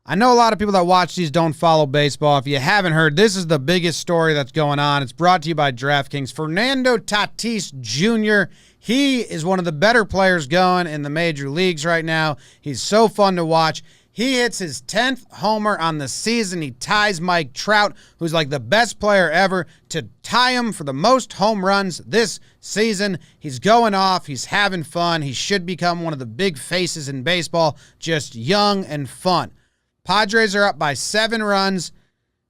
I know a lot of people that watch these don't follow baseball. If you haven't heard, this is the biggest story that's going on. It's brought to you by DraftKings. Fernando Tatis Jr., he is one of the better players going in the major leagues right now. He's so fun to watch. He hits his 10th homer on the season. He ties Mike Trout, who's like the best player ever, to tie him for the most home runs this season. He's going off. He's having fun. He should become one of the big faces in baseball, just young and fun. Padres are up by 7 runs.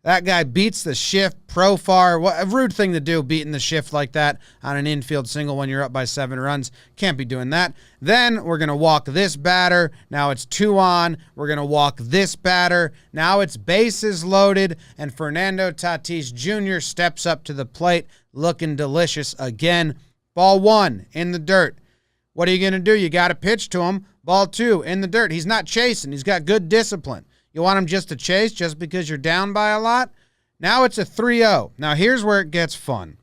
That guy beats the shift. Profar, what a rude thing to do, beating the shift like that on an infield single when you're up by 7 runs. Can't be doing that. Then we're going to walk this batter. Now it's 2 on. We're going to walk this batter. Now it's bases loaded, and Fernando Tatis Jr. steps up to the plate looking delicious again. Ball 1 in the dirt. What are you going to do? You got to pitch to him. Ball 2 in the dirt. He's not chasing. He's got good discipline. You want him just to chase just because you're down by a lot? Now it's a 3-0. Now here's where it gets fun.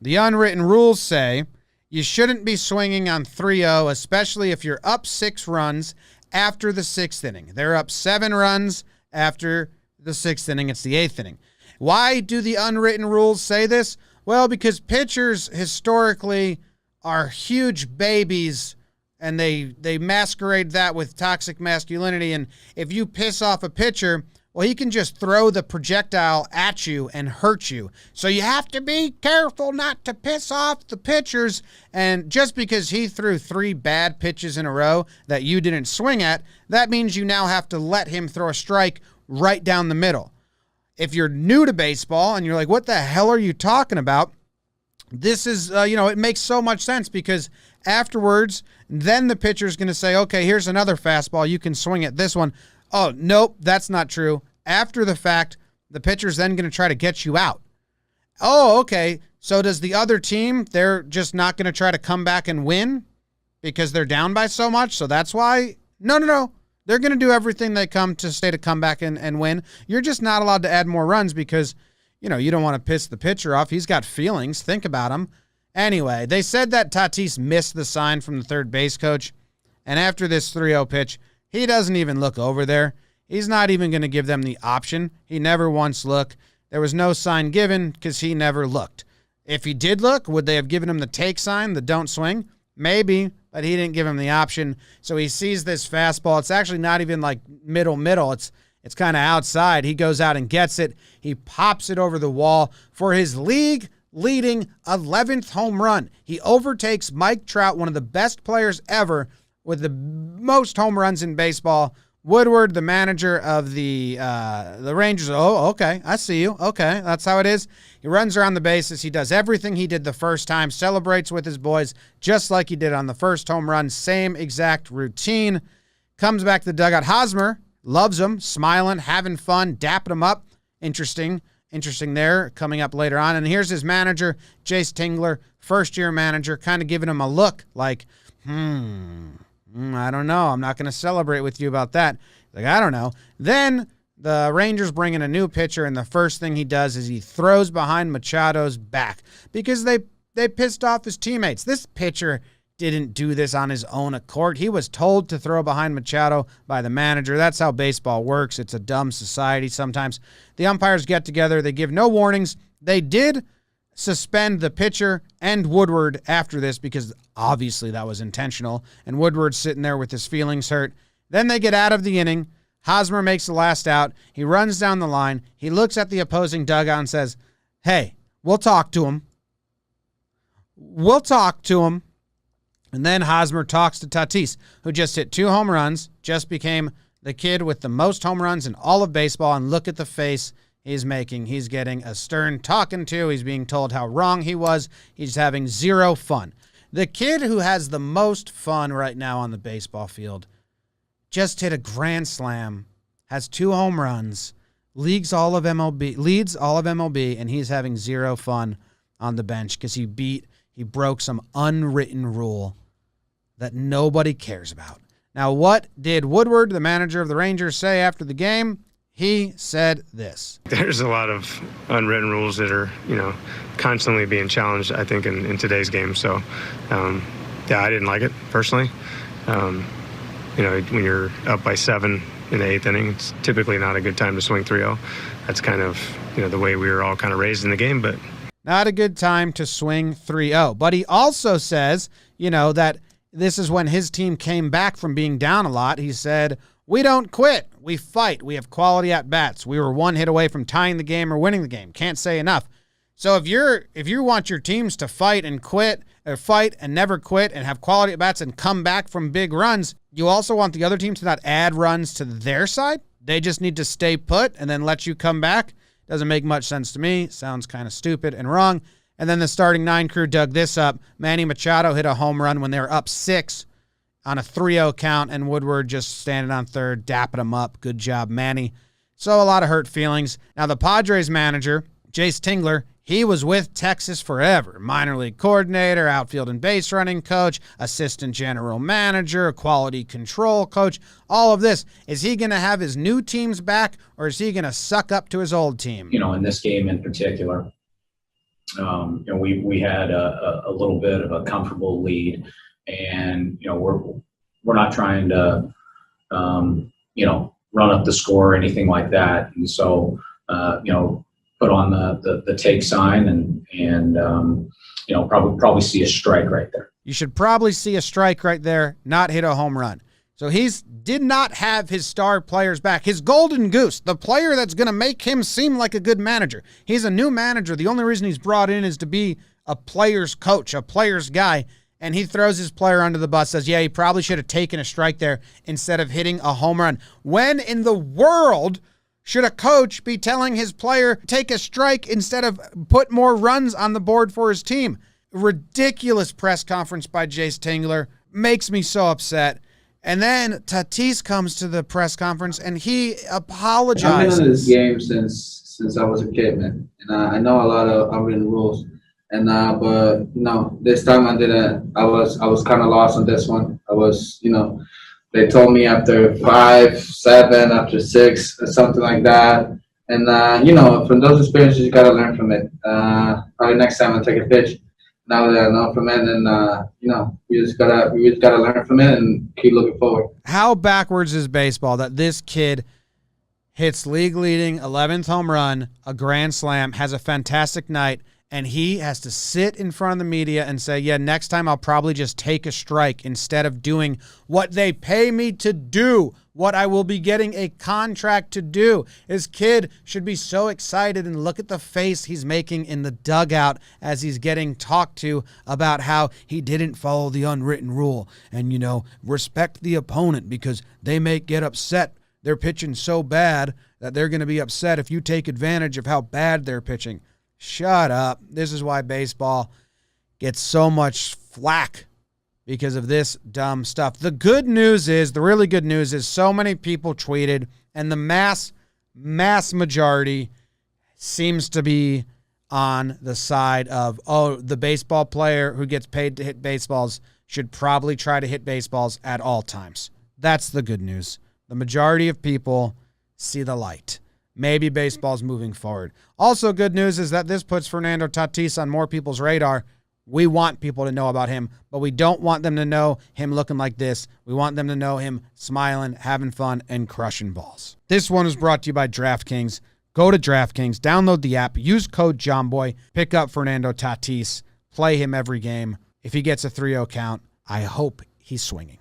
The unwritten rules say you shouldn't be swinging on 3-0, especially if you're up 6 runs after the 6th inning. They're up 7 runs after the 6th inning. It's the 8th inning. Why do the unwritten rules say this? Well, because pitchers historically are huge babies, and they masquerade that with toxic masculinity. And if you piss off a pitcher, well, he can just throw the projectile at you and hurt you. So you have to be careful not to piss off the pitchers. And just because he threw 3 bad pitches in a row that you didn't swing at, that means you now have to let him throw a strike right down the middle. If you're new to baseball and you're like, what the hell are you talking about? This is, it makes so much sense, because afterwards, then the pitcher's going to say, okay, here's another fastball. You can swing at this one. Oh, nope, that's not true. After the fact, the pitcher's then going to try to get you out. Oh, okay. So does the other team, they're just not going to try to come back and win because they're down by so much? So that's why? No. They're going to do everything they come to come back and win. You're just not allowed to add more runs because, you don't want to piss the pitcher off. He's got feelings. Think about him. Anyway, they said that Tatis missed the sign from the third base coach, and after this 3-0 pitch, he doesn't even look over there. He's not even going to give them the option. He never once looked. There was no sign given because he never looked. If he did look, would they have given him the take sign, the don't swing? Maybe, but he didn't give him the option. So he sees this fastball. It's actually not even like middle. It's kind of outside. He goes out and gets it. He pops it over the wall for his league-leading 11th home run. He overtakes Mike Trout, one of the best players ever, with the most home runs in baseball. Woodward, the manager of the Rangers. Oh, okay, I see you. Okay, that's how it is. He runs around the bases. He does everything he did the first time, celebrates with his boys just like he did on the first home run. Same exact routine. Comes back to the dugout. Hosmer loves him, smiling, having fun, dapping him up. Interesting there, coming up later on. And here's his manager, Jace Tingler, first-year manager, kind of giving him a look like, I don't know. I'm not going to celebrate with you about that. Like, I don't know. Then the Rangers bring in a new pitcher, and the first thing he does is he throws behind Machado's back because they pissed off his teammates. This pitcher didn't do this on his own accord. He was told to throw behind Machado by the manager. That's how baseball works. It's a dumb society sometimes. The umpires get together. They give no warnings. They did suspend the pitcher and Woodward after this because obviously that was intentional, and Woodward's sitting there with his feelings hurt. Then they get out of the inning. Hosmer makes the last out. He runs down the line. He looks at the opposing dugout and says, hey, we'll talk to him. And then Hosmer talks to Tatis, who just hit 2 home runs, just became the kid with the most home runs in all of baseball, and look at the face he's making. He's getting a stern talking to. He's being told how wrong he was. He's having 0 fun. The kid who has the most fun right now on the baseball field just hit a grand slam, has 2 home runs, leads all of MLB, and he's having 0 fun on the bench because he broke some unwritten rule that nobody cares about. Now, what did Woodward, the manager of the Rangers, say after the game? He said this. There's a lot of unwritten rules that are, constantly being challenged, I think, in today's game. So, I didn't like it personally. When you're up by 7 in the 8th inning. It's typically not a good time to swing 3-0. That's kind of, the way we were all kind of raised in the game, but not a good time to swing 3-0. But he also says, that this is when his team came back from being down a lot. He said, "We don't quit. We fight. We have quality at-bats. We were one hit away from tying the game or winning the game." Can't say enough. So if you want your teams to fight and quit, or fight and never quit and have quality at-bats and come back from big runs, you also want the other team to not add runs to their side. They just need to stay put and then let you come back. Doesn't make much sense to me. Sounds kind of stupid and wrong. And then the starting 9 crew dug this up. Manny Machado hit a home run when they were up 6 on a 3-0 count, and Woodward just standing on third, dapping him up. Good job, Manny. So a lot of hurt feelings. Now the Padres manager, Jace Tingler, he was with Texas forever. Minor league coordinator, outfield and base running coach, assistant general manager, quality control coach, all of this. Is he going to have his new teams back, or is he going to suck up to his old team? In this game in particular, we had a little bit of a comfortable lead, and we're not trying to run up the score or anything like that. And so put on the take sign and probably see a strike right there. You should probably see a strike right there, not hit a home run. So did not have his star players back. His golden goose, the player that's going to make him seem like a good manager. He's a new manager. The only reason he's brought in is to be a player's coach, a player's guy. And he throws his player under the bus, says, yeah, he probably should have taken a strike there instead of hitting a home run. When in the world should a coach be telling his player take a strike instead of put more runs on the board for his team? Ridiculous press conference by Jace Tingler. Makes me so upset. And then Tatis comes to the press conference and he apologizes. I've been in this game since I was a kid, man. And I know a lot of unwritten rules. And but this time I didn't. I was kind of lost on this one. I was, they told me after 5, 7, after 6, or something like that. And from those experiences, you gotta learn from it. Probably next time I'll take a pitch. Now that I know from it, and we just gotta learn from it and keep looking forward. How backwards is baseball that this kid hits league leading 11th home run, a grand slam, has a fantastic night, and he has to sit in front of the media and say, yeah, next time I'll probably just take a strike instead of doing what they pay me to do, what I will be getting a contract to do. His kid should be so excited, and look at the face he's making in the dugout as he's getting talked to about how he didn't follow the unwritten rule and, respect the opponent because they may get upset. They're pitching so bad that they're going to be upset if you take advantage of how bad they're pitching. Shut up. This is why baseball gets so much flack, because of this dumb stuff. The really good news is so many people tweeted, and the mass majority seems to be on the side of, the baseball player who gets paid to hit baseballs should probably try to hit baseballs at all times. That's the good news. The majority of people see the light. Maybe baseball's moving forward. Also, good news is that this puts Fernando Tatis on more people's radar. We want people to know about him, but we don't want them to know him looking like this. We want them to know him smiling, having fun, and crushing balls. This one is brought to you by DraftKings. Go to DraftKings, download the app, use code JOHNBOY, pick up Fernando Tatis, play him every game. If he gets a 3-0 count, I hope he's swinging.